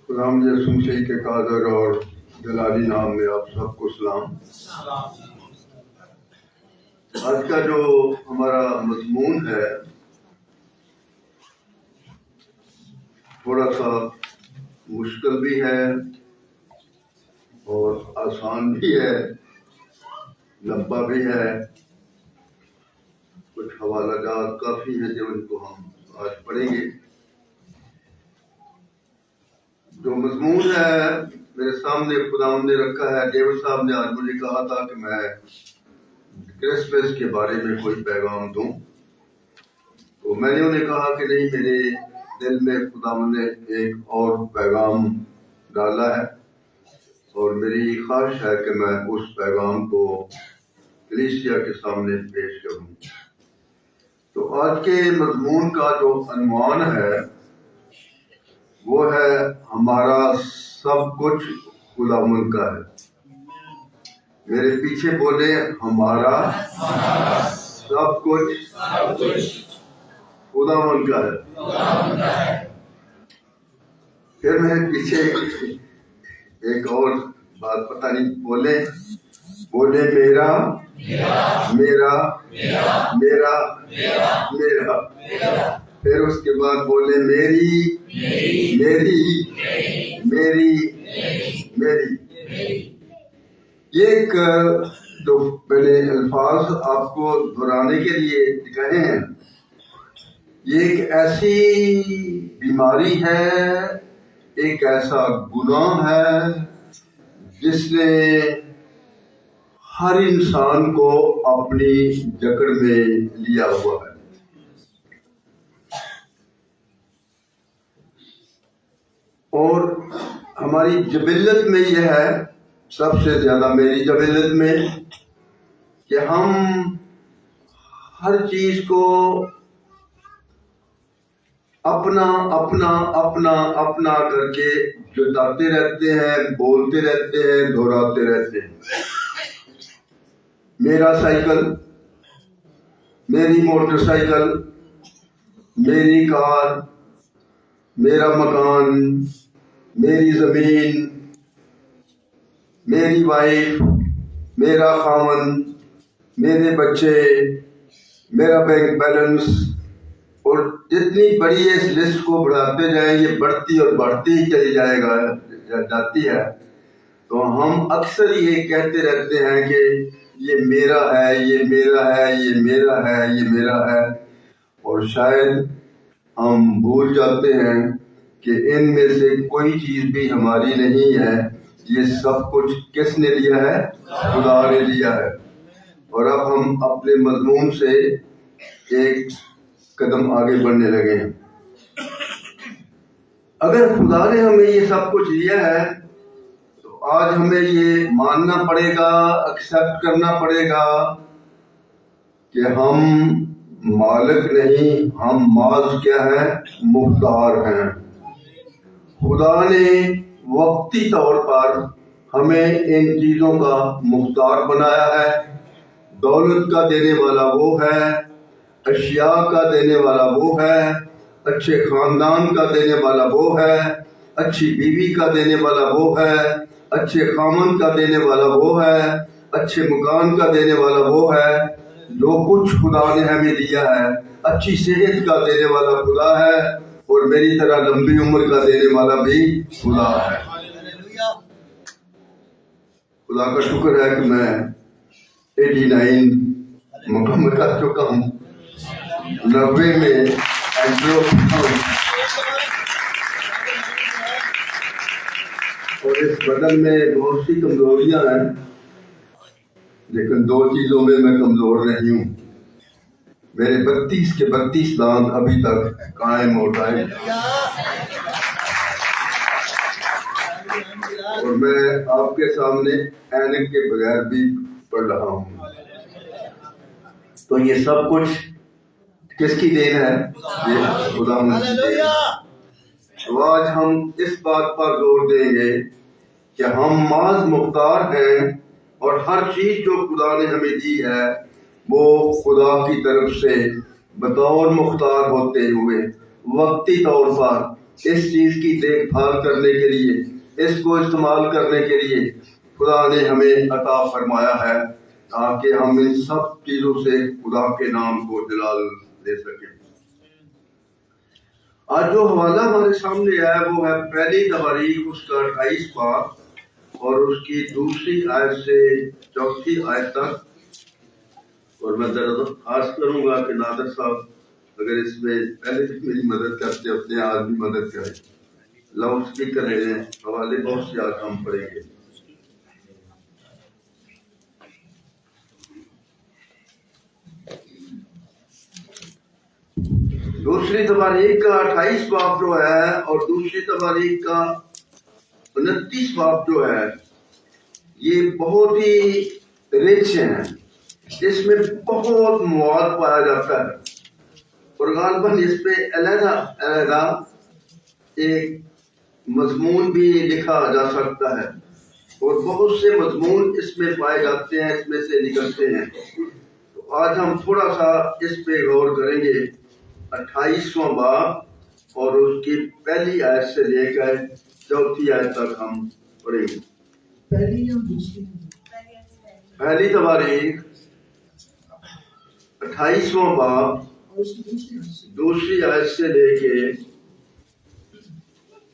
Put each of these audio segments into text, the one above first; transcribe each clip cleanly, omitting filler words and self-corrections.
خداوند یسوع مسیح کے قادر اور جلالی نام میں آپ سب کو سلام۔ آج کا جو ہمارا مضمون ہے تھوڑا سا مشکل بھی ہے اور آسان بھی ہے، لمبا بھی ہے، کچھ حوالہ جات کافی ہیں جو ان کو ہم آج پڑھیں گے۔ جو مضمون ہے میرے سامنے خداوند نے رکھا ہے، ڈیوڈ صاحب نے آج مجھے کہا تھا کہ میں کرسمس کے بارے میں کوئی پیغام دوں، تو میں نے انہیں کہا کہ نہیں، میرے دل میں خداوند نے ایک اور پیغام ڈالا ہے اور میری خواہش ہے کہ میں اس پیغام کو کلیسیا کے سامنے پیش کروں۔ تو آج کے مضمون کا جو عنوان ہے وہ ہے ہمارا سب کچھ خداوند کا ہے۔ میرے پیچھے بولے، ہمارا سب کچھ خداوند کا ہے۔ پھر میرے پیچھے ایک اور بات پتہ نہیں بولے میرا میرا میرا میرا، پھر اس کے بعد بولے میری میری میری میری۔ یہ ایک جو میں نے الفاظ آپ کو دہرانے کے لیے کہے ہیں، یہ ایک ایسی بیماری ہے، ایک ایسا گناہ ہے جس نے ہر انسان کو اپنی جکڑ میں لیا ہوا ہے۔ اور ہماری جبلت میں یہ ہے، سب سے زیادہ میری جبلت میں، کہ ہم ہر چیز کو اپنا اپنا اپنا اپنا کر کے جتاتے رہتے ہیں، بولتے رہتے ہیں، دہراتے رہتے ہیں۔ میرا سائیکل، میری موٹر سائیکل، میری کار، میرا مکان، میری زمین، میری وائف، میرا خاوند، میرے بچے، میرا بینک بیلنس، اور جتنی بڑی اس لسٹ کو بڑھاتے جائیں یہ بڑھتی اور بڑھتی ہی چلی جاتی ہے۔ تو ہم اکثر یہ کہتے رہتے ہیں کہ یہ میرا ہے، یہ میرا ہے، یہ میرا ہے، یہ میرا ہے، اور شاید ہم بھول جاتے ہیں کہ ان میں سے کوئی چیز بھی ہماری نہیں ہے۔ یہ سب کچھ کس نے لیا ہے؟ خدا نے لیا ہے۔ اور اب ہم اپنے مضمون سے ایک قدم آگے بڑھنے لگے ہیں۔ اگر خدا نے ہمیں یہ سب کچھ لیا ہے تو آج ہمیں یہ ماننا پڑے گا، ایکسیپٹ کرنا پڑے گا کہ ہم مالک نہیں، ہم محض کیا ہیں؟ مختار ہیں۔ خدا نے وقتی طور پر ہمیں ان چیزوں کا مختار بنایا ہے۔ دولت کا دینے والا وہ ہے، اشیاء کا دینے والا وہ ہے، اچھے خاندان کا دینے والا وہ ہے، اچھی بیوی کا دینے والا وہ ہے، اچھے خامن کا دینے والا وہ ہے، اچھے مکان کا دینے والا وہ ہے۔ جو کچھ خدا نے ہمیں دیا ہے، اچھی صحت کا دینے والا خدا ہے، اور میری طرح لمبی عمر کا دینے والا بھی خدا ہے۔ خدا کا شکر ہے کہ میں 89 مکمل کر چکا ہوں، 90 میں انٹر ہوں، اور اس بدن میں بہت سی کمزوریاں ہیں، لیکن دو چیزوں میں میں کمزور نہیں ہوں۔ میرے 32 کے 32 دانت ابھی تک قائم اور دائم، اور میں آپ کے سامنے اینک کے بغیر بھی پڑھ رہا ہوں۔ تو یہ سب کچھ کس کی دین ہے؟ یہ خداوند کی دین ہے۔ تو آج ہم اس بات پر زور دیں گے کہ ہم محض مختار ہیں، اور ہر چیز جو خدا نے ہمیں دی ہے وہ خدا کی طرف سے بطور مختار ہوتے ہوئے وقتی طور پر اس چیز کی دیکھ بھال کرنے کے لیے، اس کو استعمال کرنے کے لیے خدا نے ہمیں عطا فرمایا ہے، تاکہ ہم ان سب چیزوں سے خدا کے نام کو جلال دے سکیں۔ آج جو حوالہ ہمارے سامنے ہے وہ ہے پہلی تواریخ اس کا 28 باب اور اس کی 2 آیت سے 4 آیت تک۔ اور میں درخواست کروں گا کہ نادر صاحب اگر اس میں پہلے بھی میری مدد کرتے، اپنے آج بھی مدد کریں۔ لاؤڈ اسپیکر ہیں، حوالے بہت سے آج ہم پڑھیں گے۔ دوسری تواریخ کا 28 باب جو ہے اور دوسری تواریخ کا 29 باب جو ہے، یہ بہت ہی رچ ہیں، اس میں بہت مواد پایا جاتا ہے اور غالباً اس پہ علیحدہ علیحدہ ایک مضمون بھی لکھا جا سکتا ہے، اور بہت سے مضمون اس میں پائے جاتے ہیں، اس میں سے نکلتے ہیں۔ تو آج ہم تھوڑا سا اس پہ غور کریں گے۔ 28واں باب اور اس کی پہلی آیت سے لے کر 4 آیت تک ہم پڑھیں گے۔ پہلی تواریخ 28واں باب 2 آیت سے لے کے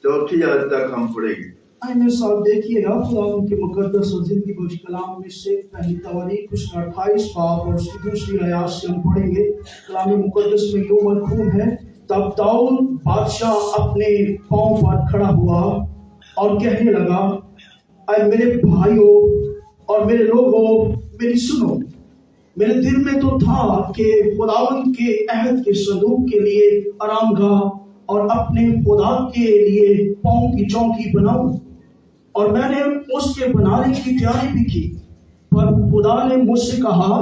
4 آیت تک ہم پڑھیں گے۔ میرے ساتھ دیکھیے گا خدا ان کے مقدس اور زندگی بخش کلام میں سے پہلی تواریخ اس کا 28 باب اور اس کی 2 آیات سے ہم پڑھیں گے۔ کلام مقدس میں یوں مرکوم ہے، تب داؤد بادشاہ اپنے پاؤں پر کھڑا ہوا اور کہنے لگا، اے میرے بھائیوں اور میرے لوگوں، میری سنو۔ میرے دل میں تو تھا کہ خداوند کے عہد کے صندوق کے لیے آرام گاہ اور اپنے خدا کے لیے پاؤں کی چوکی بناؤں، اور میں نے اس کے بنانے کی تیاری بھی کی، پر خدا نے مجھ سے کہا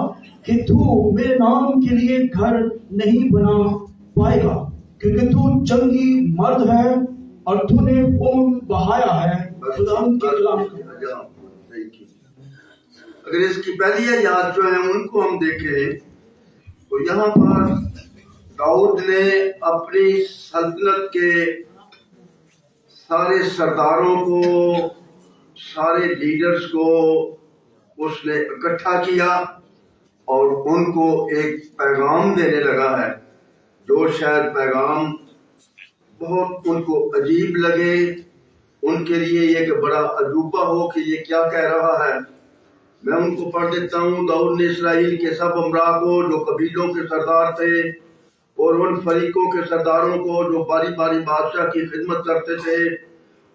کہ تو میرے نام کے لیے گھر نہیں بنا پائے گا، کیونکہ تو جنگی مرد ہے اور تو نے خون بہایا ہے۔ خدا کے کلام اگر اس کی پہلی آیات جو ہیں ان کو ہم دیکھیں تو یہاں پر داؤد نے اپنی سلطنت کے سارے سرداروں کو، سارے لیڈرز کو اس نے اکٹھا کیا اور ان کو ایک پیغام دینے لگا ہے، جو شاید پیغام بہت ان کو عجیب لگے، ان کے لیے یہ کہ بڑا عجوبہ ہو کہ یہ کیا کہہ رہا ہے۔ میں ان کو پڑھ دیتا ہوں۔ داؤد نے اسرائیل کے سب امراء کو جو قبیلوں کے سردار تھے اور ان فریقوں کے سرداروں کو جو باری باری بادشاہ کی خدمت کرتے تھے،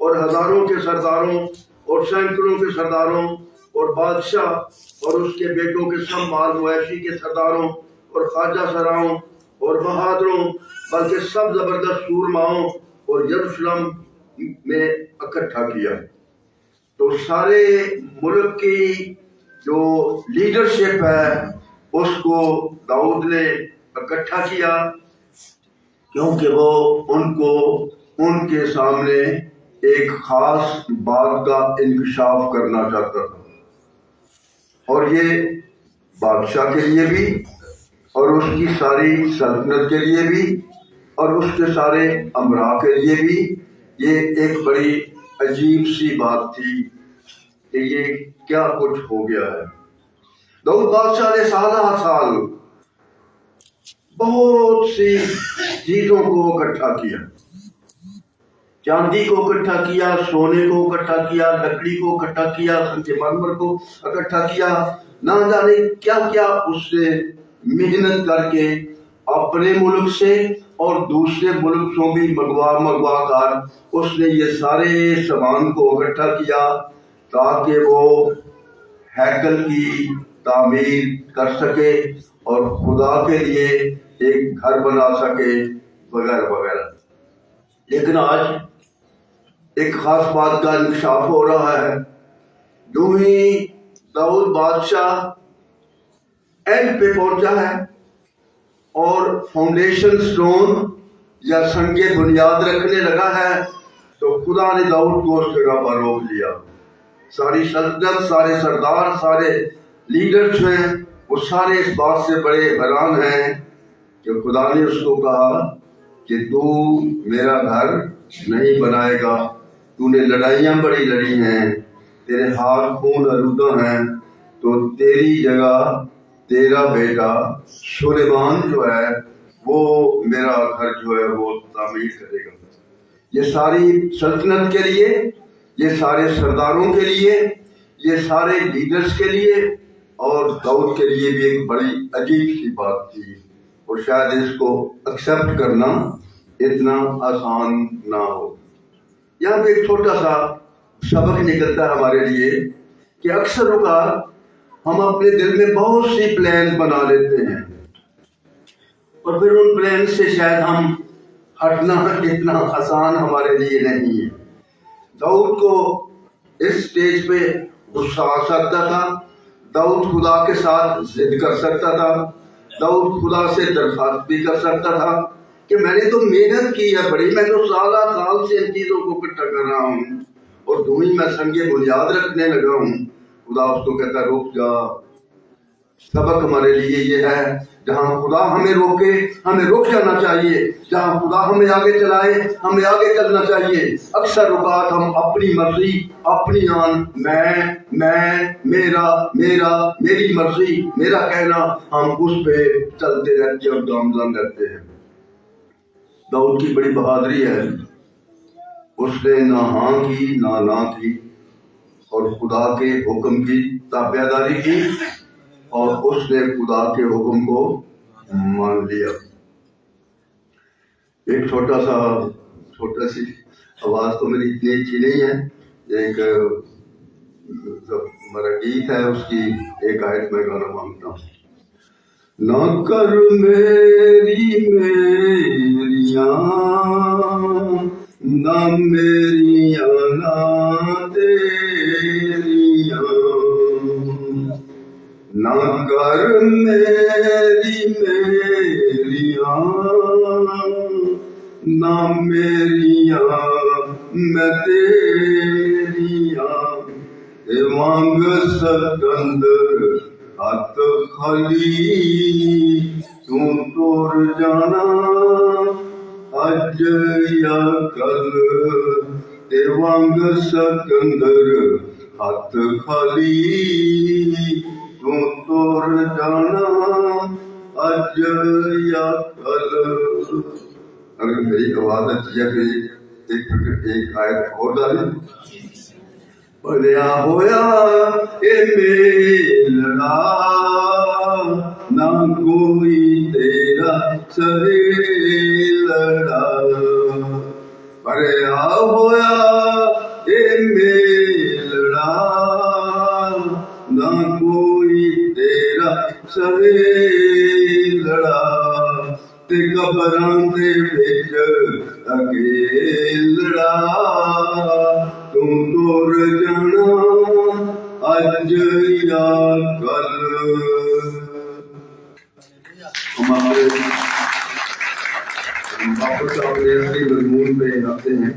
اور ہزاروں کے سرداروں اور سینکڑوں کے سرداروں اور بادشاہ اور اس کے بیٹوں کے سب مال مویشی کے سرداروں اور خواجہ سراؤں اور بہادروں، بلکہ سب زبردست سورماؤں اور یروشلم میں اکٹھا کیا۔ تو سارے ملک کی جو لیڈرشپ ہے اس کو داؤد نے اکٹھا کیا، کیونکہ وہ ان کو ان کے سامنے ایک خاص بات کا انکشاف کرنا چاہتا تھا، اور یہ بادشاہ کے لیے بھی اور اس کی ساری سلطنت کے لیے بھی اور اس کے سارے امراء کے لیے بھی یہ ایک بڑی عجیب سی بات تھی کہ یہ کیا کچھ ہو گیا ہے۔ داؤد بادشاہ نے سالہ سال بہت سی چیزوں کو اکٹھا کیا، چاندی کو اکٹھا کیا، سونے کو اکٹھا کیا، لکڑی کو اکٹھا کیا، سنگ مرمر کو اکٹھا کیا، نہ جانے کیا کیا اس نے محنت کر کے اپنے ملک سے اور دوسرے ملک سے بھی منگوا کر اس نے یہ سارے سامان کو اکٹھا کیا تاکہ وہ ہیکل کی تعمیر کر سکے اور خدا کے لیے ایک گھر بنا سکے وغیرہ وغیرہ۔ لیکن آج ایک خاص بات کا انکشاف ہو رہا ہے۔ جو ہی داؤد بادشاہ اینڈ پہ پہنچا ہے اور فاؤنڈیشن سٹون یا سنگ بنیاد رکھنے لگا ہے، تو خدا نے داؤد کو اس جگہ پر روک لیا۔ ساری سلطنت، سارے سردار، سارے لیڈر جو ہیں وہ سارے اس بات سے بڑے حیران ہیں کہ خدا نے اس کو کہا کہ تو میرا گھر نہیں بنائے گا. تو نے لڑائیاں بڑی لڑی ہیں, تیرے ہاتھ خون آلودہ ہیں, تو تیری جگہ تیرا بیٹا سلیمان جو ہے وہ میرا گھر جو ہے وہ تعمیر کرے گا. یہ ساری سلطنت کے لیے, یہ سارے سرداروں کے لیے, یہ سارے لیڈرز کے لیے اور داؤد کے لیے بھی ایک بڑی عجیب سی بات تھی, اور شاید اس کو ایکسیپٹ کرنا اتنا آسان نہ ہو. یہاں پہ ایک چھوٹا سا سبق نکلتا ہے ہمارے لیے کہ اکثر اوقات ہم اپنے دل میں بہت سی پلان بنا لیتے ہیں, اور پھر ان پلان سے شاید ہم ہٹنا اتنا آسان ہمارے لیے نہیں ہے. داؤد کو اس سٹیج پہ غصہ آ سکتا تھا, داؤد خدا کے ساتھ ضد کر سکتا تھا, داؤد خدا سے درخواست بھی کر سکتا تھا کہ میں نے تو محنت کی ہے بڑی, میں تو سال سے ان چیزوں کو اکٹھا کر رہا ہوں اور تم ہی میں سنگ بنیاد رکھنے لگا ہوں. خدا اس کو کہتا رک جا. سبق ہمارے لیے یہ ہے, جہاں خدا ہمیں روکے ہمیں رک جانا چاہیے, جہاں خدا ہمیں آگے چلائے ہمیں آگے چلنا چاہیے. اکثر اوقات ہم اپنی مرضی, اپنی آن, میں میرا میری مرضی, میرا کہنا, ہم اس پہ چلتے رہتے اور گامزن رہتے ہیں. داؤد کی بڑی بہادری ہے, اس نے نہ ہاں کی نہ کی, اور خدا کے حکم کی تابعداری کی, اور اس نے خدا کے حکم کو مان لیا. ایک چھوٹا سی آواز تو میری اتنی اچھی نہیں ہے, ایک ہمارا گیت ہے, اس کی ایک آیت میں گانا مانگتا ہوں. نہ کر میریاں نہ میریاں نہ تیریاں, نہ کر میریاں نہ میریاں میں تیریاں. مانگ سکندر ہاتھ خالی تو توڑ جانا اج یا کل. مانگ سکندر ہاتھ خالی تو توڑ جانا اج یا کل. اگر میری آواز اچھی ہے تو ایک آیت اور ڈالیں. بھلیا ہویا اے میلڑا نہ کوئی تیرا سہیلڑا. بھلیا ہویا اے میلڑا نہ کوئی تیرا سہیلڑا. تے قبراں دے وچ اکیلڑا تو توڑ جانا اج یا کل. ہم واپس اپنے اصلی مضمون پہ آتے ہیں.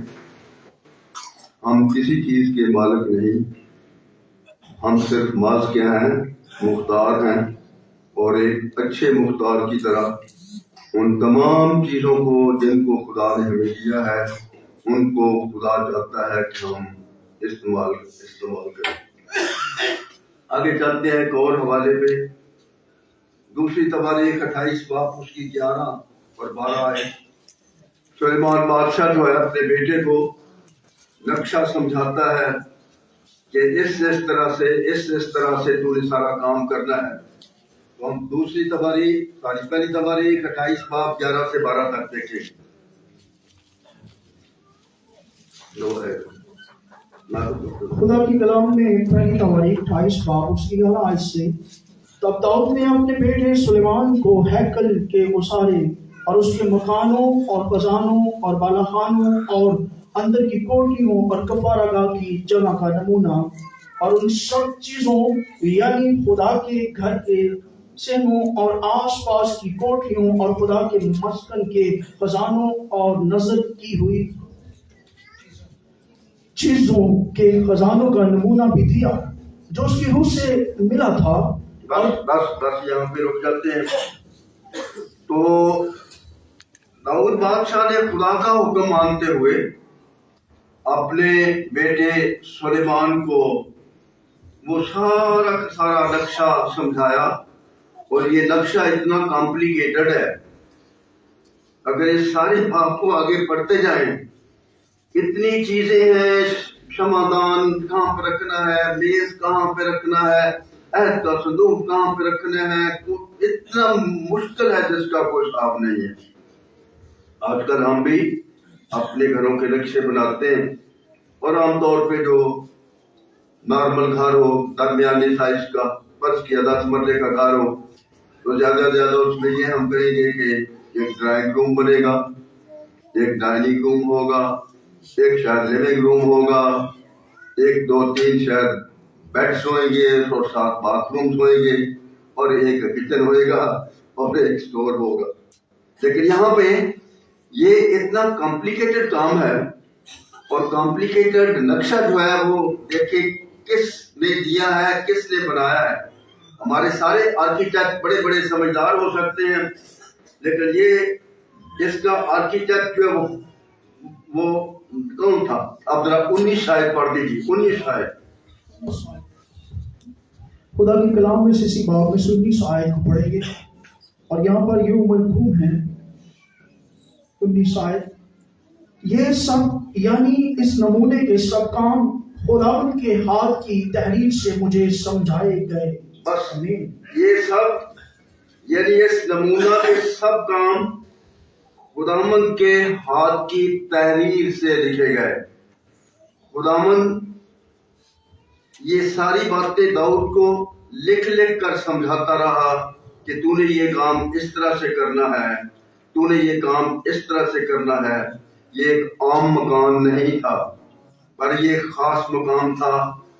ہم کسی چیز کے مالک نہیں, ہم صرف ماض کیا ہیں, مختار ہیں, اور ایک اچھے مختار کی طرح ان تمام چیزوں کو جن کو خدا نے ہمیں دیا ہے ان کو خدا چاہتا ہے کہ ہم استعمال کریں. آگے چلتے ہیں ایک اور حوالے پہ. دوسری تواریخ 28 باب اس کی 11 اور 12 آئے. سلیمان بادشاہ جو ہے اپنے بیٹے کو نقشہ سمجھاتا ہے کہ اس طرح سے تو نے سارا کام کرنا ہے. تو ہم دوسری تواریخ پہلی تواریخ 28 باب 11 سے 12 تک دیکھیں. خدا کی کلام میں پہلی تواریخ 28 باب اس کی 11 آیت سے, تب داؤد نے اپنے بیٹے سلیمان کو ہیکل کے اسارے اور اس کے مکانوں اور خزانوں اور بالاخانوں اور اندر کی کوٹریوں اور کفارہ گاہ کی جگہ کا نمونہ اور ان سب چیزوں یعنی خدا کے گھر کے سہنوں اور آس پاس کی کوٹریوں اور خدا کے مسکن کے خزانوں اور نظر کی ہوئی چیزوں کے خزانوں کا نمونہ بھی دیا جو اس کی روح سے ملا تھا. بس یہاں پہ رک جاتے ہیں. تو داؤد بادشاہ نے خدا کا حکم مانتے ہوئے اپنے بیٹے سلیمان کو وہ سارا کا سارا نقشہ سمجھایا، اور یہ نقشہ اتنا کمپلیکیٹڈ ہے، اگر اس سارے باب کو آگے پڑھتے جائیں اتنی چیزیں ہیں، شمعدان کہاں پہ رکھنا ہے، میز کہاں پہ رکھنا ہے، عہد کا صندوق کہاں پہ رکھنا ہے، اتنا مشکل ہے جس کا کوئی حساب نہیں ہے۔ آج کل ہم بھی اپنے گھروں کے نقشے بناتے ہیں، اور عام طور پہ جو نارمل گھر ہو، درمیانی سائز کا، فرض کیا 10 مرلے کا گھر ہو، تو زیادہ سے زیادہ اس میں یہ ہم کہیں گے کہ ایک ڈرائنگ روم بنے گا، ایک ڈائننگ روم ہوگا، ایک شاید لیونگ روم ہوگا، ایک 2-3 شاید بیڈس ہوئیں گے، اور 7 باتھ رومس ہوئیں گے، اور ایک کچن ہوئے گا، اور ایک اسٹور ہوگا۔ لیکن یہاں پہ یہ اتنا کمپلیکیٹڈ کام ہے، اور کمپلیکیٹڈ نقشہ جو ہے وہ دیکھیں کس نے دیا ہے، کس نے بنایا ہے۔ ہمارے سارے آرکیٹیکٹ بڑے بڑے سمجھدار ہو سکتے ہیں، لیکن یہ اس کا آرکیٹیکٹ جو ہے وہ کون تھا؟ اب ذرا 19 آیت پڑھ دیجیے، 19 آیت۔ خدا کے کلام میں سے اسی باب میں 19 آیت کو پڑھیں گے، اور یہاں پر یہ مرحوم ہے 19 آیت، یہ سب یعنی اس نمونے کے سب کام خداوند کے ہاتھ کی تحریر سے مجھے سمجھائے گئے۔ بس یہ سب یعنی اس نمونہ کے سب کام خداوند کے ہاتھ کی تحریر سے لکھے گئے۔ خداوند یہ ساری باتیں داؤد کو لکھ لکھ کر سمجھاتا رہا کہ تو نے یہ کام اس طرح سے کرنا ہے، تو نے یہ کام اس طرح سے کرنا ہے۔ یہ ایک عام مکان نہیں تھا، پر یہ ایک خاص مقام تھا۔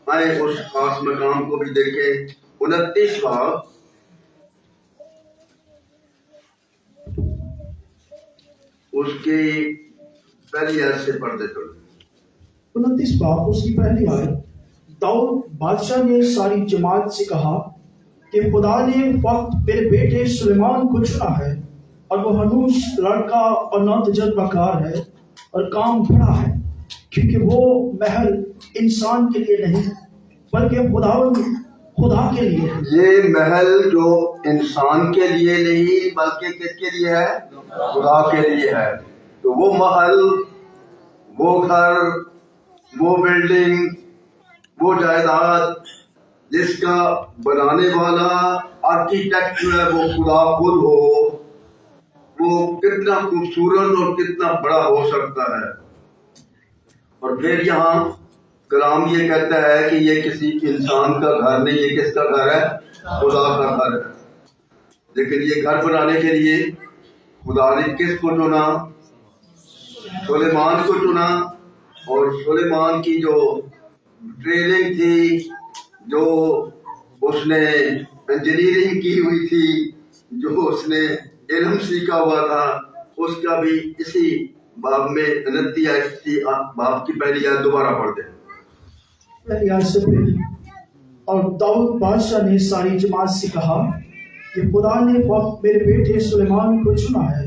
آئے اس خاص مقام کو بھی دیکھیں۔ 29 باب اس کی پہلی آیت سے پڑھتے چلو۔ 29 باب اس کی پہلی آیت، داؤد بادشاہ نے ساری جماعت سے کہا کہ خدا نے وقت میرے بیٹے سلیمان کو چنا ہے، اور وہ ہنوز لڑکا اور ناتجربہ کار ہے، اور کام بڑا ہے، کیونکہ وہ محل انسان کے لیے نہیں بلکہ خدا کے لیے ہے۔ یہ محل جو انسان کے لیے نہیں بلکہ کس کے لیے ہے؟ خدا کے لیے ہے۔ تو وہ محل، وہ گھر، وہ بلڈنگ، وہ جائیداد جس کا بنانے والا آرکیٹیکٹ جو ہے وہ خدا خود ہو، وہ کتنا خوبصورت اور کتنا بڑا ہو سکتا ہے۔ اور پھر یہاں کلام یہ کہتا ہے کہ یہ کسی انسان کا گھر نہیں، یہ کس کا گھر ہے؟ خدا کا گھر ہے۔ لیکن یہ گھر بنانے کے لیے خدا نے کس کو چنا؟ سلیمان کو چنا، اور سلیمان کی جو ٹریننگ تھی، جو اس نے انجینئرنگ کی ہوئی تھی، جو اس نے علم سیکھا ہوا تھا، اس کا بھی اسی باب میں 29 آیت تھی۔ باب کی پہلی آیت دوبارہ پڑھ دیں۔ پہلی آیت سے پہلی، اور داؤد بادشاہ نے ساری جماعت سے کہا کہ خدا نے وقت میرے بیٹے سلیمان کو چنا ہے،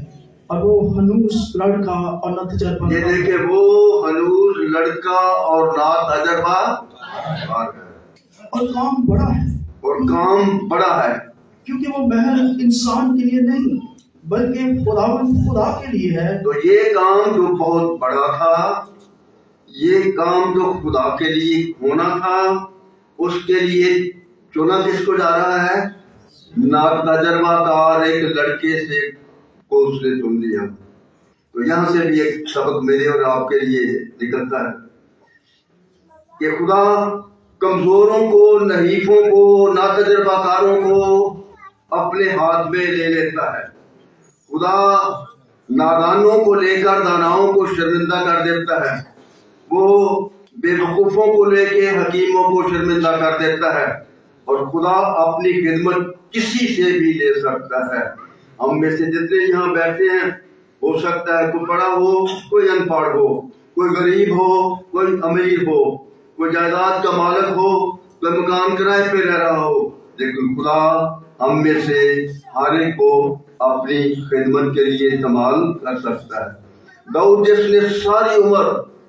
اور وہ ہنوز لڑکا اور ناتجربہ یہ دیکھیں، وہ ہنوز لڑکا اور ناتجربہ کار ہے، اور کام بڑا ہے، اور کام بڑا ہے، کیونکہ وہ محل انسان کے لیے نہیں بلکہ خدا کے لیے ہے۔ تو یہ کام جو بہت بڑا تھا، یہ کام جو خدا کے لیے ہونا تھا، اس کے لیے چنا کس کو جا رہا ہے؟ ناتجربہ کار ایک لڑکے سے کو اس نے چن لیا۔ تو یہاں سے بھی ایک سبق میرے اور آپ کے لیے نکلتا ہے کہ خدا کمزوروں کو، نحیفوں کو، ناتجربہ کاروں کو اپنے ہاتھ میں لے لیتا ہے۔ خدا نادانوں کو لے کر داناؤں کو شرمندہ کر دیتا ہے، وہ بے وقوفوں کو لے کے حکیموں کو شرمندہ کر دیتا ہے، اور خدا اپنی خدمت کسی سے بھی لے سکتا ہے۔ ہم میں سے جتنے یہاں بیٹھے ہیں، ہو سکتا ہے کوئی پڑھا ہو، کوئی ان پڑھ ہو، کوئی غریب ہو، کوئی امیر ہو، کوئی جائیداد کا مالک ہو، کوئی مکان کرائے پہ رہ رہا ہو، لیکن خدا ہم میں سے ہر ایک کو اپنی خدمت کے لیے استعمال کر سکتا ہے۔ داؤد جس نے ساری عمر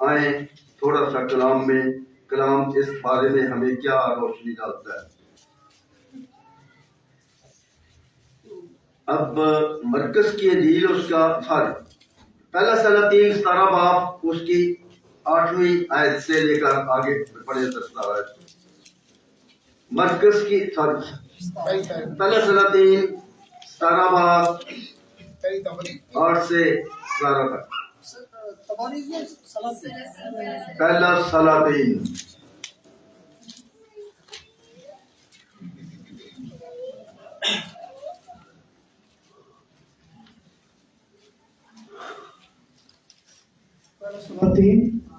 آئیں تھوڑا سا کلام اس بارے میں ہمیں کیا روشنی ڈالتا ہے. اب مرکز کی انجیل اس کا پہلا سلاطین 17 باب اس کی 8ویں آیت سے لے کر آگے پڑھے 17 آیت. مرکز کی پہلا سلاطین 17 باب 8 سے 12 تک. پہلا سلاطین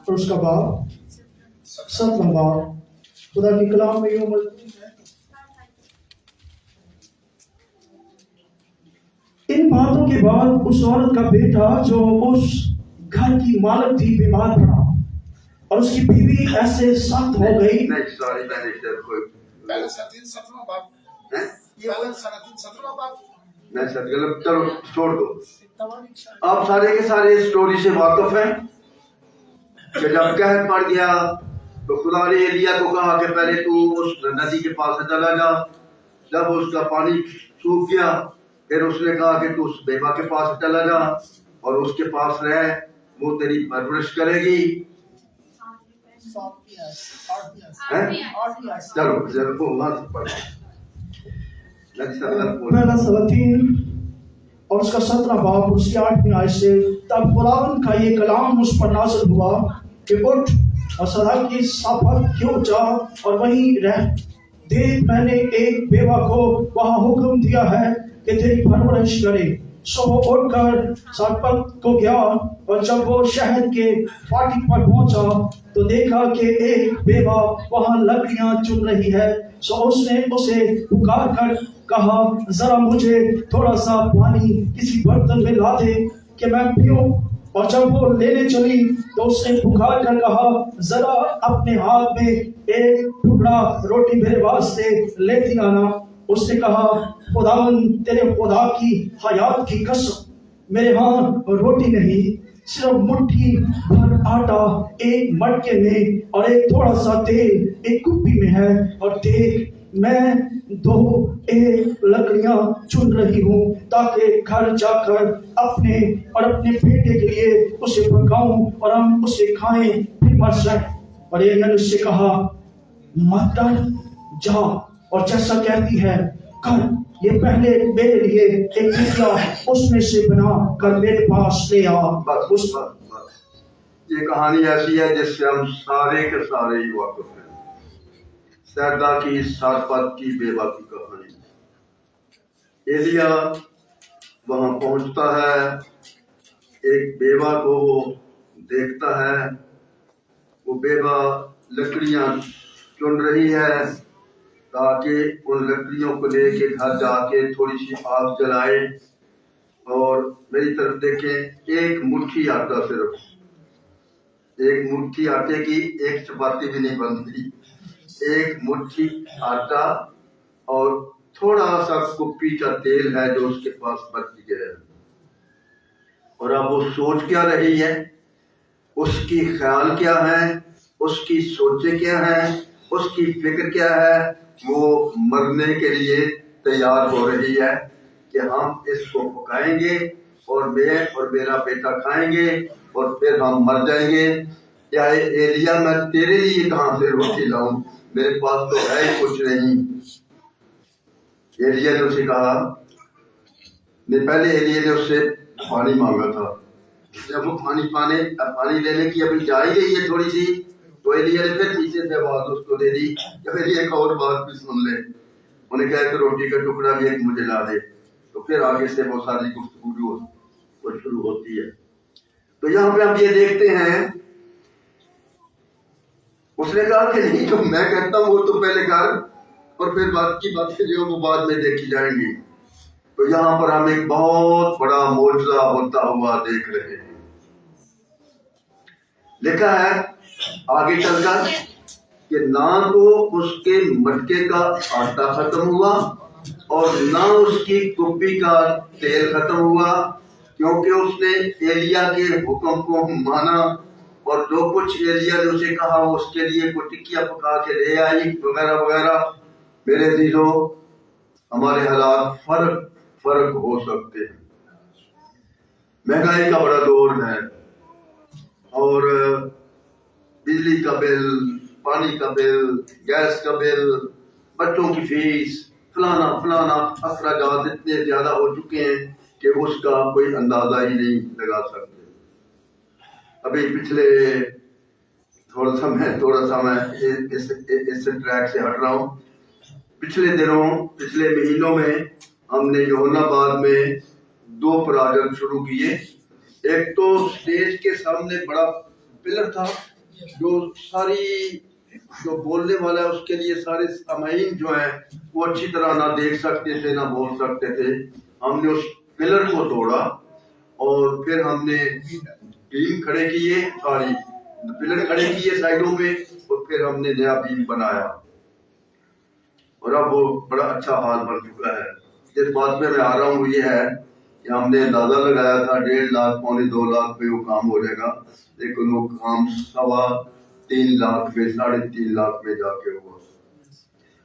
اور اس کا باب 7واں باب. خدا کے کلام میں یوں مضمون ہے. ان باتوں کے بعد اس عورت کا بیٹا جو اس گھر کی مالک تھی بیمار پڑا اور اس کی بیوی ایسے سخت ہو گئی. چلو چھوڑ دو. آپ سارے کے سارے اسٹوری سے واقف ہیں کہ جب قحط پڑ گیا تو خدا نے ایلیا کو کہا کہ پہلے تو اس ندی کے پاس سے چلا جا. جب اس کا پانی سوکھ گیا پھر اس نے کہا کہ تو اس بیوہ کے پاس چلا جا اور اس کے پاس رہ، وہ تیری پرورش کرے گی. چلو وہاں سے پڑھ. پہلا سلاطین اور اس کا 17واں باب اس کی 8ویں آیت سے. تب خداوند کا یہ کلام مجھ پر نازل ہوا کہ اٹھ اور صدا کی سفر کیوں جا اور وہیں رہ. دیکھ میں نے ایک بیوہ کو وہاں حکم دیا ہے کہ تیری پرورش کرے. سو وہ اٹھ کر سرپت کو گیا اور جب وہ شہر کے فاٹک پر پہنچا تو دیکھا کہ ایک بیوہ وہاں لکڑیاں چن رہی ہے. سو اس نے اسے پکار کر کہا ذرا مجھے تھوڑا سا پانی کسی برتن میں لا دے کہ میں پیوں. اور جب وہ لینے چلی تو اس نے پکار کر کہا ذرا اپنے ہاتھ میں ایک ٹکڑا روٹی میرے واسطے لیتی آنا. اس نے کہا خداوند تیرے خدا کی حیات کی قسم میرے ہاں روٹی نہیں، صرف مٹھی بھر آٹا ایک مٹکے میں اور ایک تھوڑا سا تیل ایک کپی میں ہے. اور دیکھ میں 2 لکڑیاں چن رہی ہوں تاکہ گھر جا کر اپنے اور اپنے بیٹے کے لیے اسے پکاؤں اور ہم اسے کھائیں پھر مر جائیں. اور ایلیاہ نے اس سے کہا مت ڈر، جا اور جیسا کہتی ہے کر. یہ پہلے میرے لیے ایک ٹکڑا اس میں سے بنا کر میرے پاس لے آ. بس یہ کہانی ایسی ہے جس سے ہم سارے کے سارے ہی واقف ہیں. سیدہ کی سارپت کی بیوہ کی کہانی. ایلیا وہاں پہنچتا ہے، ایک بیوہ کو وہ دیکھتا ہے. وہ بیوہ لکڑیاں چن رہی ہے تاکہ ان لکڑیوں کو لے کے گھر جا کے تھوڑی سی آگ جلائے. اور میری طرف دیکھیں، ایک مٹھی آٹا، صرف ایک مٹھی آٹے کی ایک چپاتی بھی نہیں بنتی. ایک مٹھی آٹا اور تھوڑا سا کپی کا تیل ہے جو اس کے پاس بچ گیا ہے. اور اب وہ سوچ کیا رہی ہے، اس کی خیال کیا ہے، اس کی سوچیں کیا ہیں، اس کی فکر کیا ہے. وہ مرنے کے لیے تیار ہو رہی ہے کہ ہم اس کو پکائیں گے اور میں اور میرا بیٹا کھائیں گے اور پھر ہم مر جائیں گے. کیا ایلیا میں تیرے لیے کہاں سے روٹی لاؤں، میرے پاس تو ہے ہی کچھ نہیں. ایلیا نے اسے کہا، پہلے ایلیا نے اس سے پانی مانگا تھا. جب وہ پانی لینے کی ابھی جا ہی گئی ہے تھوڑی سی تو ایلیا نے پھر پیچھے سے آواز اس کو دے دی کہ پھر ایک اور بات بھی سن لے. انہیں کہا کہ روٹی کا ٹکڑا بھی ایک مجھے لا دے. تو پھر آگے سے وہ ساری گفتگو وہ شروع ہوتی ہے. تو یہاں پہ ہم یہ دیکھتے ہیں، اس نے کہا کہ نہیں جو میں کہتا ہوں وہ تو پہلے کر اور پھر بات کی باتیں جو وہ بعد میں دیکھی جائیں گی. تو یہاں پر ہم ایک بہت بڑا معجزہ ہوتا ہوا دیکھ رہے ہیں. لکھا ہے آگے چل کر کہ نہ تو اس کے مٹکے کا آٹا ختم ہوا اور نہ اس کی کپی کا تیل ختم ہوا، کیونکہ اس نے ایلیا کے حکم کو مانا اور جو کچھ ایلیا نے اسے کہا وہ اس کے لیے کوئی ٹکیاں پکا کے لے آئی وغیرہ وغیرہ. میرے عزیزوں ہمارے حالات فرق ہو سکتے ہیں. مہنگائی کا بڑا دور ہے اور بجلی کا بل، پانی کا بل، گیس کا بل، بچوں کی فیس، فلانا اخراجات اتنے زیادہ ہو چکے ہیں کہ اس کا کوئی اندازہ ہی نہیں لگا سکتے. ابھی پچھلے تھوڑا سا میں اس ٹریک سے ہٹ رہا ہوں. پچھلے مہینوں میں ہم نے یوحنا آباد میں 2 پروجیکٹ شروع کیے. ایک تو اسٹیج کے سامنے بڑا پلر تھا جو بولنے والا ہے اس کے لیے سارے سامعین جو ہیں وہ اچھی طرح نہ دیکھ سکتے تھے نہ بول سکتے تھے. ہم نے اس پلر کو توڑا اور پھر ہم نے بیم کھڑے کیے، پلر کھڑے کیے سائڈوں میں، اور پھر ہم نے نیا بیم بنایا اور اب وہ بڑا اچھا حال بن چکا ہے. جس بات پہ میں آ رہا ہوں وہ یہ ہے کہ ہم نے اندازہ لگایا تھا 1.5 لاکھ پونے 2 لاکھ پہ وہ کام ہو جائے گا، لیکن وہ کام 3.25 لاکھ پہ 3.5 لاکھ پہ جا کے ہوا.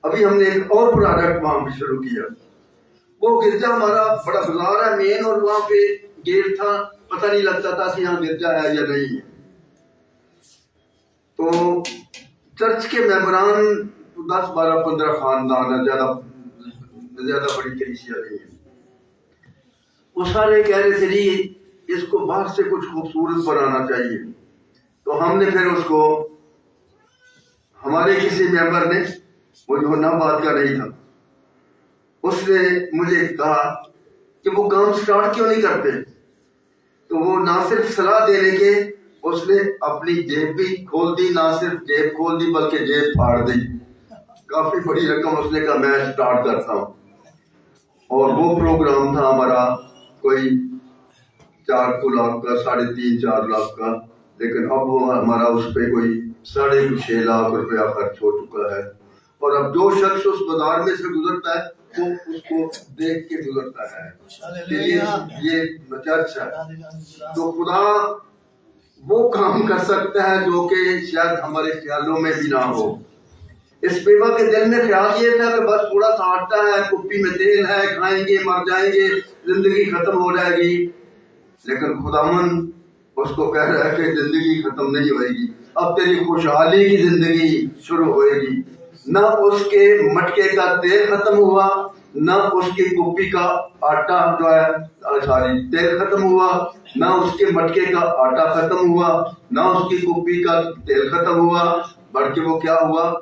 ابھی ہم نے ایک اور پروجیکٹ وہاں پہ شروع کیا. وہ گرجا ہمارا بڑا بازار ہے مین، اور وہاں پہ گیٹ تھا، پتہ نہیں لگتا تھا کہ یہاں گرجا ہے یا نہیں ہے. تو چرچ کے ممبران 10 12 15 خاندان ہے، زیادہ بڑی کلیسیا نہیں ہے. وہ سارے کہہ رہے تھے نہیں اس کو باہر سے کچھ خوبصورت بنانا چاہیے. تو ہم نے پھر اس کو، ہمارے کسی ممبر نے، وہ یوحنا آباد کا نہیں تھا، اس نے مجھے کہا کہ وہ کام سٹارٹ کیوں نہیں کرتے. تو وہ نہ صرف صلاح دینے کے، اس نے اپنی جیب بھی کھول دی، نہ صرف جیب کھول دی بلکہ جیب پھاڑ دی. کافی بڑی رقم اس نے کہا میں سٹارٹ کرتا ہوں. اور وہ پروگرام تھا ہمارا کوئی 4 لاکھ کا، 3.5 4 لاکھ کا، لیکن اب وہ ہمارا اس پہ کوئی 6.5 لاکھ روپیہ خرچ ہو چکا ہے. اور اب جو شخص اس بازار میں سے گزرتا ہے وہ اس کو دیکھ کے گزرتا ہے کہ یہ چرچ ہے. تو خدا وہ کام کر سکتا ہے جو کہ شاید ہمارے خیالوں میں بھی نہ ہو. اس بیوہ کے دل میں خیال یہ تھا کہ بس تھوڑا سا آٹا ہے، کپی میں تیل ہے، کھائیں گے مر جائیں گے، زندگی ختم ہو جائے گی. لیکن خداوند اس کو کہہ رہا ہے کہ زندگی ختم نہیں ہوئے گی، اب تیری خوشحالی کی زندگی شروع ہوئے گی. نہ اس کے مٹکے کا تیل ختم ہوا، نہ اس کی کپی کا آٹا جو ہے تیل ختم ہوا، نہ اس کے مٹکے کا آٹا ختم ہوا، نہ اس کی کپی کا تیل ختم ہوا، بلکہ وہ کیا ہوا،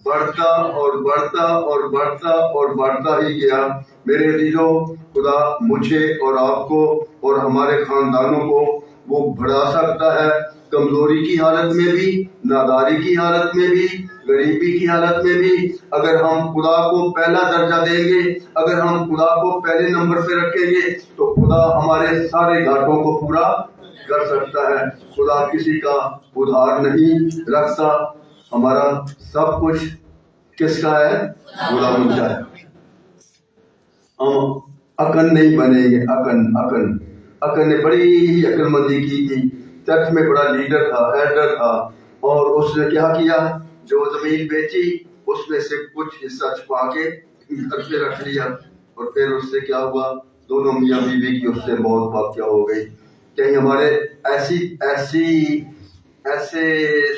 بڑھتا اور بڑھتا اور بڑھتا اور بڑھتا ہی گیا. میرے عزیزوں خدا مجھے اور آپ کو اور ہمارے خاندانوں کو وہ بڑھا سکتا ہے، کمزوری کی حالت میں بھی، ناداری کی حالت میں بھی، غریبی کی حالت میں بھی. اگر ہم خدا کو پہلا درجہ دیں گے، اگر ہم خدا کو پہلے نمبر پہ رکھیں گے تو خدا ہمارے سارے گھاٹوں کو پورا کر سکتا ہے. خدا کسی کا ادھار نہیں رکھتا. ہمارا سب کچھ کس کا ہے؟ خداوند کا ہے. ہم اکن نہیں بنیں گے. اکن نے بڑی عقل مندی کی تھی. چرچ میں بڑا لیڈر تھا، ایلڈر تھا، اور اس نے کیا کیا، جو زمین بیچی اس میں سے کچھ حصہ چھپا کے گھر پہ رکھ لیا. اور پھر اس سے کیا ہوا، دونوں میاں بیوی کی اس سے موت واقع ہو گئی. کہیں ہمارے ایسے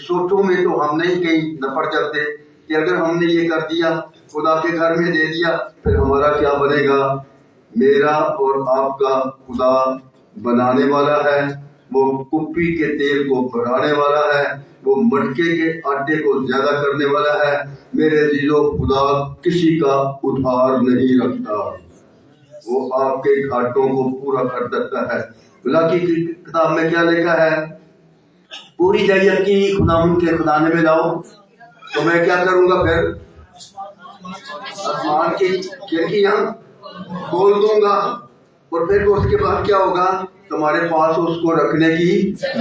سوچوں میں تو ہم نہیں کہیں نہ پڑ جاتے کہ اگر ہم نے یہ کر دیا، خدا کے گھر میں دے دیا، پھر ہمارا کیا بنے گا. میرا اور آپ کا خدا بنانے والا ہے، وہ کپی کے تیل کو بڑھانے والا ہے، وہ مٹکے کے آٹے کو زیادہ کرنے والا ہے. میرے عزیزوں خدا کسی کا ادھار نہیں رکھتا، وہ آپ کے گھاٹوں کو پورا کر دیتا ہے. ملاکی کی کتاب میں کیا لکھا ہے، پوری جائیت کی خداوند کے خزانے میں لاؤ تو میں کیا کروں گا، پھر آسمان کی کھڑکیاں کھول دوں گا، اور پھر اس کے بعد کیا ہوگا، تمہارے پاس اس کو رکھنے کی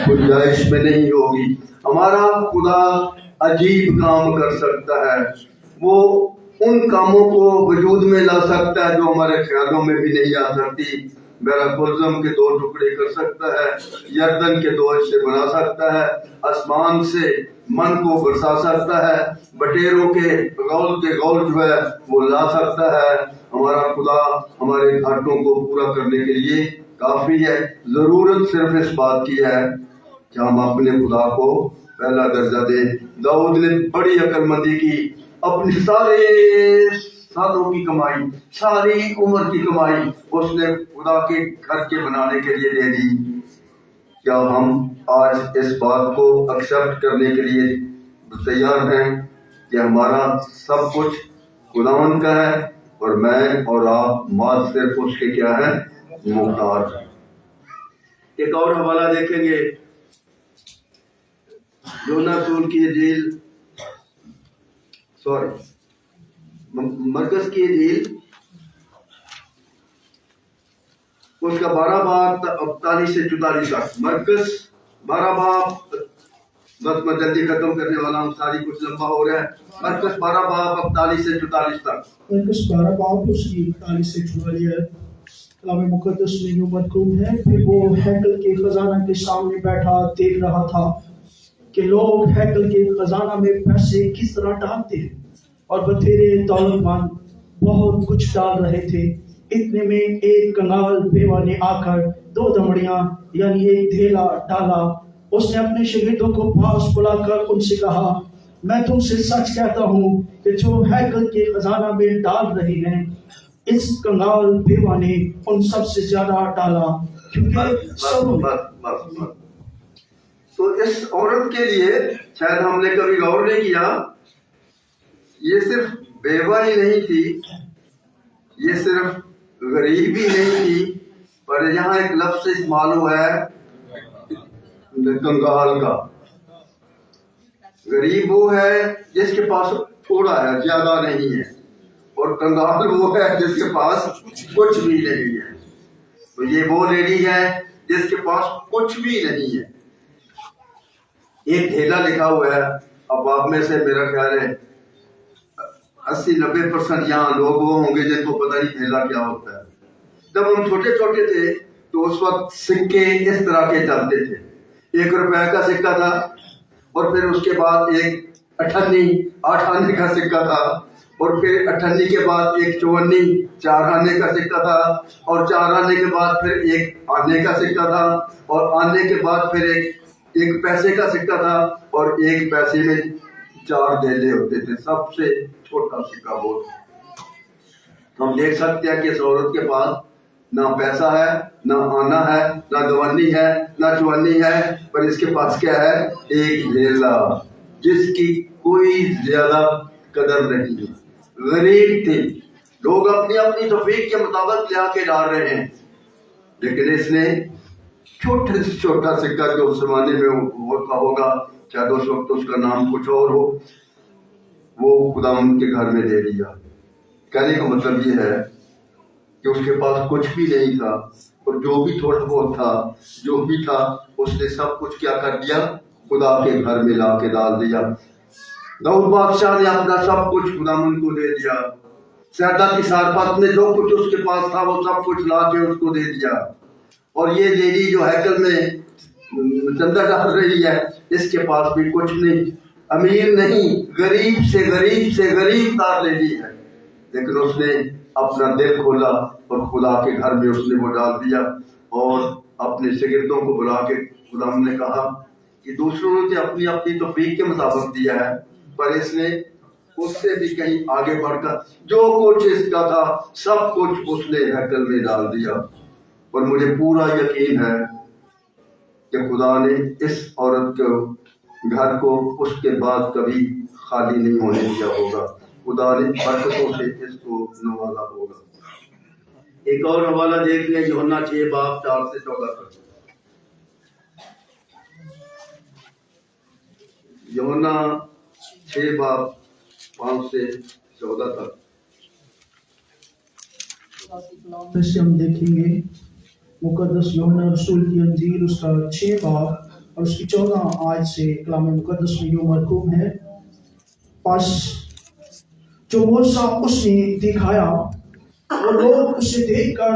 گنجائش میں نہیں ہوگی. ہمارا خدا عجیب کام کر سکتا ہے، وہ ان کاموں کو وجود میں لا سکتا ہے جو ہمارے خیالوں میں بھی نہیں آ سکتی. میرا کلزم کے 2 ٹکڑے کر سکتا ہے, یردن کے 2 حصے بنا سکتا ہے, آسمان سے من کو برسا سکتا ہے, بٹیروں کے غول جو ہے وہ لا سکتا ہے. ہمارا خدا ہمارے گھاٹوں کو پورا کرنے کے لیے کافی ہے. ضرورت صرف اس بات کی ہے کہ ہم اپنے خدا کو پہلا درجہ دیں. داؤد نے بڑی عقل مندی کی, اپنی سارے سالوں کی کمائی, ساری عمر کی کمائی اس نے خدا کے گھر کے بنانے کے لیے دے دی. کیا ہم آج اس بات کو ایکسپٹ کرنے کے لیے تیار ہیں کہ ہمارا سب کچھ خداوند کا ہے اور میں اور آپ مال صرف اس کے کیا ہے, محتاج ہیں. ایک اور حوالہ دیکھیں گے, یوحنا رسول کی انجیل مرکز کی انجیل اس کا 12 باب 41 سے 44 تک. مرکز 12 باب, بس میں جلدی ختم کرنے والا ہوں, ساری کچھ لمبا ہو رہا ہے. مرکز 12 باب 41 سے 44 تک. مرکز 12 باب اس کی 41 سے 44 ہے. کلام مقدس میں یوں مکتوب ہے, پھر وہ ہیکل کے خزانہ کے سامنے بیٹھا دیکھ رہا تھا کہ لوگ ہیکل کے خزانہ میں پیسے کس طرح ڈالتے ہیں, اور بتھیرے دولت مند بہت کچھ ڈال رہے تھے. اتنے میں ایک کنگال بیوہ نے آ کر 2 دمڑیاں یعنی ایک دھیلا ڈالا. اس نے اپنے شاگردوں کو پاس بلا کر ان سے کہا, میں تم سے سچ کہتا ہوں کہ جو ہیکل کے خزانہ میں ڈال رہے ہیں, اس کنگال بیوہ نے ان سب سے زیادہ ڈالا, کیونکہ سب. تو اس عورت کے لیے شاید ہم نے کبھی غور نہیں کیا, یہ صرف بیوہ ہی نہیں تھی, یہ صرف غریب ہی نہیں تھی, پر یہاں ایک لفظ استعمال ہوا ہے کنگال کا. غریب وہ ہے جس کے پاس تھوڑا ہے, زیادہ نہیں ہے, اور کنگال وہ ہے جس کے پاس کچھ بھی نہیں ہے. تو یہ وہ لیڈی ہے جس کے پاس کچھ بھی نہیں ہے. ایک ڈھیلا لکھا ہوا ہے. اب آپ میں سے میرا خیال ہے 80-90% یہاں لوگ وہ ہوں گے جن کو پتہ نہیں ڈھیلا کیا ہوتا ہے. جب ہم چھوٹے چھوٹے تھے تو اس وقت سکے اس طرح کے چلتے تھے. 1 روپے کا سکہ تھا, اور پھر اس کے بعد ایک 8 آنے کا سکہ تھا, اور پھر 8 آنے کے بعد ایک 54 4 آنے کا سکہ تھا, اور 4 آنے کے بعد پھر 1 آنے کا سکہ تھا, اور آنے کے بعد پھر ایک پیسے کا سکہ تھا, اور 1 پیسے میں 4 دھیلے ہوتے تھے. سب سے چھوٹا سکہ وہ. ہم دیکھ سکتے ہیں کہ اس عورت کے پاس نہ پیسہ ہے, نہ آنا ہے, نہ گونی ہے, نہ چونی ہے, پر اس کے پاس کیا ہے, ایک دھیلا جس کی کوئی زیادہ قدر نہیں ہے. غریب تھی, لوگ اپنی اپنی توفیق کے مطابق لے کے ڈال رہے ہیں, لیکن اس نے چھوٹے سے چھوٹا سکہ جو اس زمانے میں ہوتا ہوگا, شاید اس وقت اس کا نام کچھ اور ہو, وہ خداوند کے گھر میں دے دیا. کہنے کا مطلب یہ ہے کہ اس کے پاس کچھ بھی نہیں تھا, اور جو بھی تھوڑا بہت تھا, جو بھی تھا, اس نے سب کچھ کیا کر دیا, خدا کے گھر میں لا کے ڈال دیا. داؤد بادشاہ نے اپنا سب کچھ خداوند کو دے دیا. سیدہ کی سارفت نے جو کچھ اس کے پاس تھا وہ سب کچھ لا کے اس کو دے دیا. اور یہ لیڈی جو ہیکل میں چندہ ڈال رہی ہے, اس کے پاس بھی کچھ نہیں, امیر نہیں, غریب سے غریب تار لیڈی ہے, لیکن اس نے اپنا دل کھولا اور خدا کے گھر میں اس نے وہ ڈال دیا. اور اپنے شاگردوں کو بلا کے خداوند نے کہا کہ دوسروں نے اپنی اپنی توفیق کے مطابق دیا ہے, پر اس نے اس سے بھی کہیں آگے بڑھ کر جو کچھ اس کا تھا سب کچھ اس نے ہیکل میں ڈال دیا. اور مجھے پورا یقین ہے کہ خدا نے اس عورت کے گھر کو اس کے بعد کبھی خالی نہیں ہونے دیا ہوگا. خدا نے برکتوں سے اس کو نوازا ہوگا. ایک اور حوالہ دیکھ لیں, یوحنا 6 باب 4 سے 14 تک. یوحنا 6 باب 5 سے 14 تک. میں سے ہم دیکھیں گے مقدس یوحنا رسول کی انجیل اس کا 6 باب اور اس کی 14 آیت سے کلام مقدس میں یوں مرکوب ہے, پس جو موجزہ اس نے دکھایا وہ لوگ اسے دیکھ کر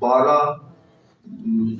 12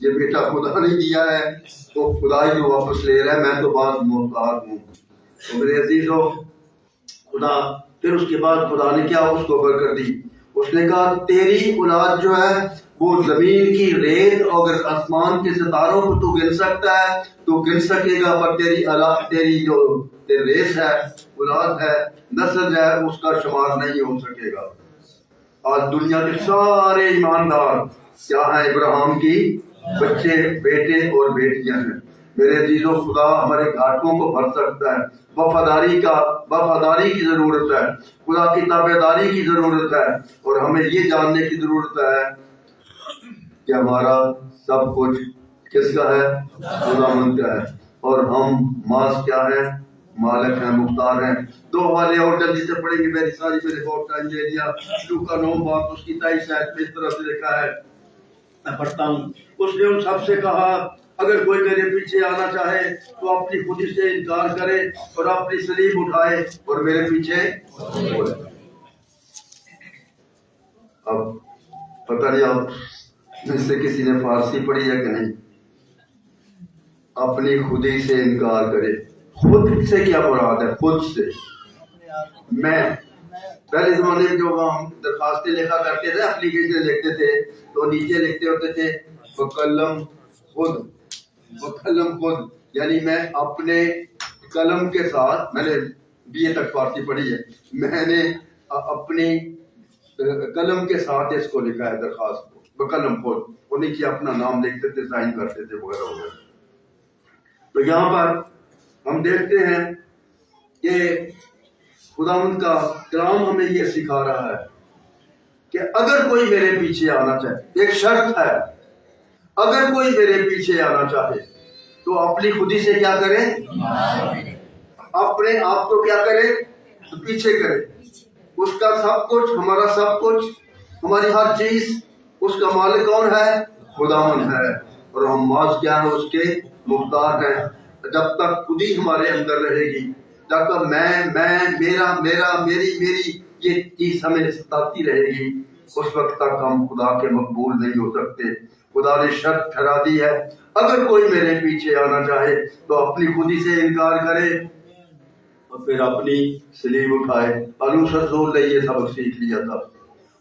یہ بیٹا خدا نے دیا ہے تو خدا ہی تو واپس لے رہا ہے، میں تو بات محتاط ہوں۔ تو میرے عزیزو، خدا پھر اس کے بعد خدا نے کیا اس کو برکت دی؟ اس نے کہا تیری اولاد جو ہے وہ زمین کی ریت اور اگر آسمان کے ستاروں کو تو گن سکتا ہے تو گن سکے گا، پر تیری جو ریس ہے، اولاد ہے، نسل ہے، اس کا شمار نہیں ہو سکے گا۔ آج دنیا کے سارے ایماندار کیا ہیں؟ ابراہیم کی بچے، بیٹے اور بیٹیاں ہیں۔ میرے عزیزو، خدا ہمارے گھاٹوں کو بھر سکتا ہے۔ وفاداری کی ضرورت ہے، خدا کی تابعداری کی ضرورت ہے، اور ہمیں یہ جاننے کی ضرورت ہے کہ ہمارا سب کچھ کس کا ہے؟ خداوند کا ہے، اور ہم ماس کیا ہے؟ مالک ہیں، مختار ہیں۔ دو حوالے اور جلدی سے پڑھیں گے، میرے بہت ٹائم لے لیا۔ لوکا 9 باب اس کی 23 آیت میں اس طرح سے لکھا ہے، میں پڑھتا ہوں۔ اس نے ان سب سے کہا اگر کوئی میرے پیچھے آنا چاہے تو اپنی خودی سے انکار کرے اور اپنی صلیب اٹھائے اور میرے پیچھے ہو۔ اب پتہ نہیں آپ میں سے کسی نے فارسی پڑھی ہے کہ نہیں؟ اپنی خودی سے انکار کرے، خود سے کیا مراد ہے؟ خود سے میں پہلے زمانے میں جو ہم درخواستیں لکھا کرتے تھے، اپلیکیشن لکھتے تھے تو نیچے لکھتے ہوتے تھے بقلم خود، بقلم خود، یعنی میں اپنے قلم کے ساتھ، میں نے BA تک فارسی پڑھی ہے، میں نے اپنی قلم کے ساتھ اس کو لکھا ہے درخواست کو، بقلم خود، اور نیچے اپنا نام لکھتے تھے، سائن کرتے تھے وغیرہ وغیرہ۔ تو یہاں پر ہم دیکھتے ہیں کہ خداوند کا کلام ہمیں یہ سکھا رہا ہے کہ اگر کوئی میرے پیچھے آنا چاہے، ایک شرط ہے، اگر کوئی میرے پیچھے آنا چاہے تو اپنی خودی سے کیا کرے؟ اپنے آپ کو کیا کرے؟ پیچھے کرے۔ اس کا سب کچھ، ہمارا سب کچھ، ہماری ہر چیز، اس کا مالک کون ہے؟ خداوند ہے، اور ہم معاذ کیا ہے؟ اس کے مختار ہیں۔ جب تک خودی ہمارے اندر رہے گی، جب تک میری یہ چیز ہمیں ستاتی رہے گی، اس وقت تک ہم خدا کے مقبول نہیں ہو سکتے۔ خدا نے شرط ٹھہرا دی ہے، اگر کوئی میرے پیچھے آنا چاہے تو اپنی خودی سے انکار کرے اور پھر اپنی صلیب اٹھائے۔ پالوس رسول نے یہ سبق سیکھ لیا تھا۔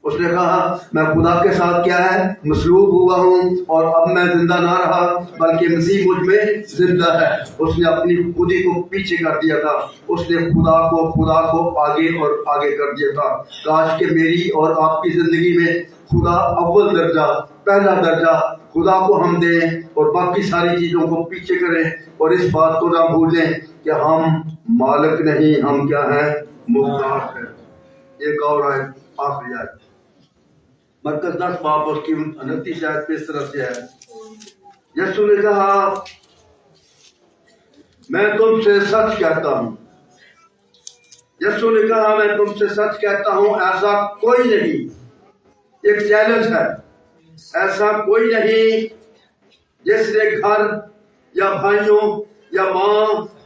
اس نے کہا میں خدا کے ساتھ کیا ہے؟ مصلوب ہوا ہوں، اور اب میں زندہ نہ رہا بلکہ مسیح مجھ میں زندہ ہے۔ اس نے اپنی خودی کو پیچھے کر دیا تھا، اس نے خدا کو آگے اور آگے کر دیا تھا۔ کاش کہ میری اور آپ کی زندگی میں خدا اول درجہ، پہلا درجہ خدا کو ہم دیں اور باقی ساری چیزوں کو پیچھے کریں، اور اس بات کو نہ بھولیں کہ ہم مالک نہیں، ہم کیا ہیں؟ مختار ہیں۔ ایک اور آیت، آخری آیت، مرکز 10 باب اس کی 29 آیت پہ اس طرح سے ہے۔ یسوع نے کہا میں تم سے سچ کہتا ہوں، یسوع نے کہا میں تم سے سچ کہتا ہوں، ایسا کوئی نہیں، ایک چیلنج ہے، ایسا کوئی نہیں جس نے گھر یا بھائیوں یا ماں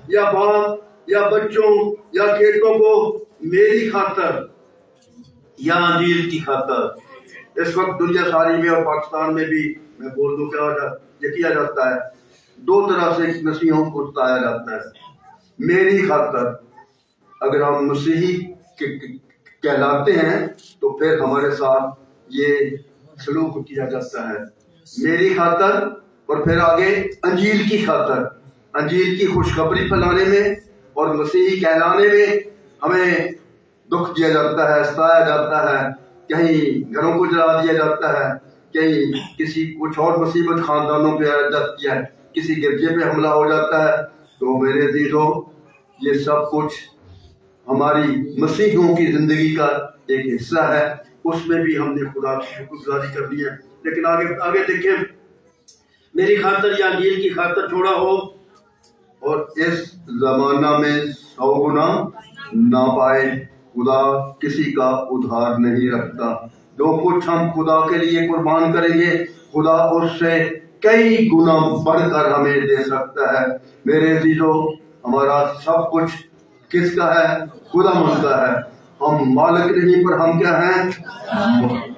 یا باپ یا بچوں یا کھیتوں کو میری خاطر یا انجیل کی خاطر، اس وقت دنیا ساری میں اور پاکستان میں بھی میں بول دوں کیا یہ کیا جاتا ہے، دو طرح سے مسیحوں کو بتایا جاتا ہے۔ میری خاطر، اگر ہم مسیحی کہلاتے ہیں تو پھر ہمارے ساتھ یہ سلوک کیا جاتا ہے، میری خاطر، اور پھر آگے انجیل کی خاطر، انجیل کی خوشخبری پھیلانے میں اور مسیحی کہلانے میں ہمیں دکھ دیا جاتا ہے، ستایا جاتا ہے، کہیں گھروں کو جلا دیا جاتا ہے، کہیں کسی کچھ اور مصیبت خاندانوں پہ آ جاتی ہے، کسی گرجے پہ حملہ ہو جاتا ہے۔ تو میرے عزیزو، یہ سب کچھ ہماری مسیحیوں کی زندگی کا ایک حصہ ہے، اس میں بھی ہم نے خدا کی شکر گزاری کرنی ہے۔ لیکن آگے دیکھیں، میری خاطر یا انجیل کی خاطر چھوڑا ہو، اور اس زمانہ میں 100 گنا نہ پائے، خدا کسی کا ادھار نہیں رکھتا۔ جو کچھ ہم خدا کے لیے قربان کریں گے، خدا اس سے کئی گنا بڑھ کر ہمیں دے سکتا ہے۔ میرے عزیزو، ہمارا سب کچھ کس کا ہے؟ خدا مند کا ہے۔ ہم مالک نہیں، پر ہم کیا ہیں؟